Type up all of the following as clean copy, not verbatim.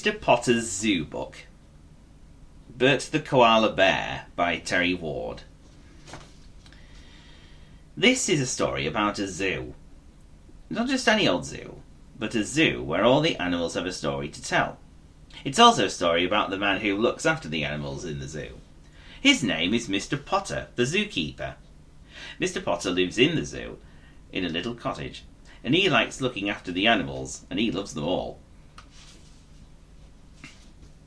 Mr. Potter's Zoo Book. Bert the Koala Bear by Terry Ward. This is a story about a zoo. Not just any old zoo, but a zoo where all the animals have a story to tell. It's also a story about the man who looks after the animals in the zoo. His name is Mr. Potter, the zookeeper. Mr. Potter lives in the zoo, in a little cottage, and he likes looking after the animals, and he loves them all.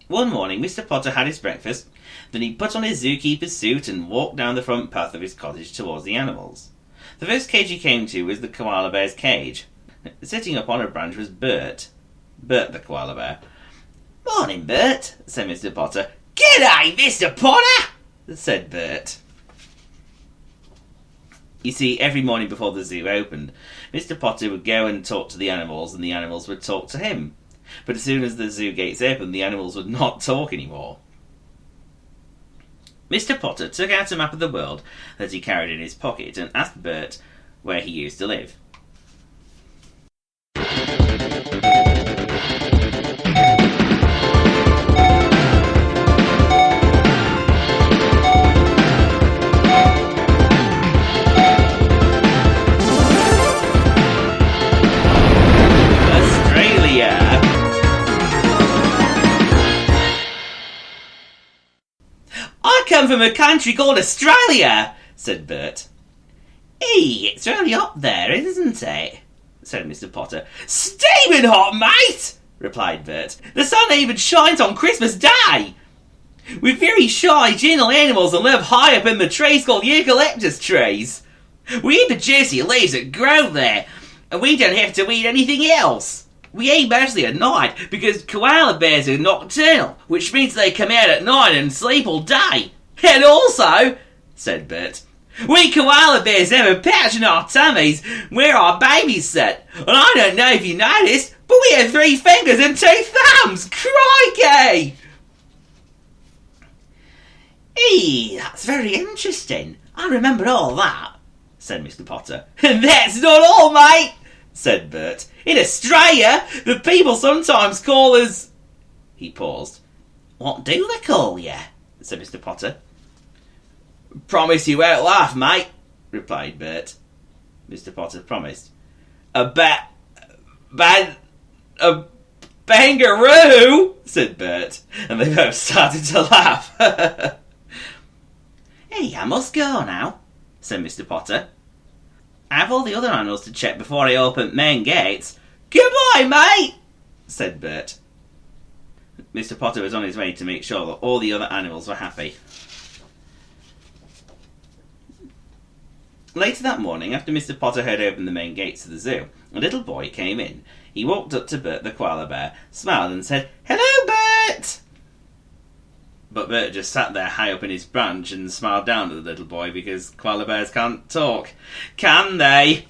One morning, Mr. Potter had his breakfast, then he put on his zookeeper's suit and walked down the front path of his cottage towards the animals. The first cage he came to was the koala bear's cage. Sitting up on a branch was Bert the koala bear. "Morning, Bert," said Mr. Potter. "G'day, Mr. Potter," said Bert. You see, every morning before the zoo opened, Mr. Potter would go and talk to the animals, and the animals would talk to him. But as soon as the zoo gates opened, the animals would not talk anymore. Mr. Potter took out a map of the world that he carried in his pocket and asked Bert where he used to live. "I come from a country called Australia," said Bert. "It's really hot there, isn't it?" said Mr. Potter. "Steaming hot, mate," replied Bert. "The sun even shines on Christmas Day. We're very shy, gentle animals and live high up in the trees called eucalyptus trees. We eat the juicy leaves that grow there, and we don't have to eat anything else. We eat mostly at night because koala bears are nocturnal, which means they come out at night and sleep all day. And also," said Bert, "we koala bears have a pouch in our tummies where our babies sit. And I don't know if you noticed, but we have 3 fingers and 2 thumbs. Crikey!" "That's very interesting. I remember all that," said Mr. Potter. "And that's not all, mate," said Bert. "In Australia, the people sometimes call us..." He paused. "What do they call you?" said Mr. Potter. "Promise you won't laugh, mate," replied Bert. Mr. Potter promised. A bangaroo," said Bert, and they both started to laugh. "I must go now," said Mr. Potter. "I have all the other animals to check before I open main gates." "Goodbye, mate," said Bert. Mr. Potter was on his way to make sure that all the other animals were happy. Later that morning, after Mr. Potter had opened the main gates of the zoo, a little boy came in. He walked up to Bert the koala bear, smiled and said, "Hello, Bert!" But Bert just sat there high up in his branch and smiled down at the little boy because koala bears can't talk. Can they?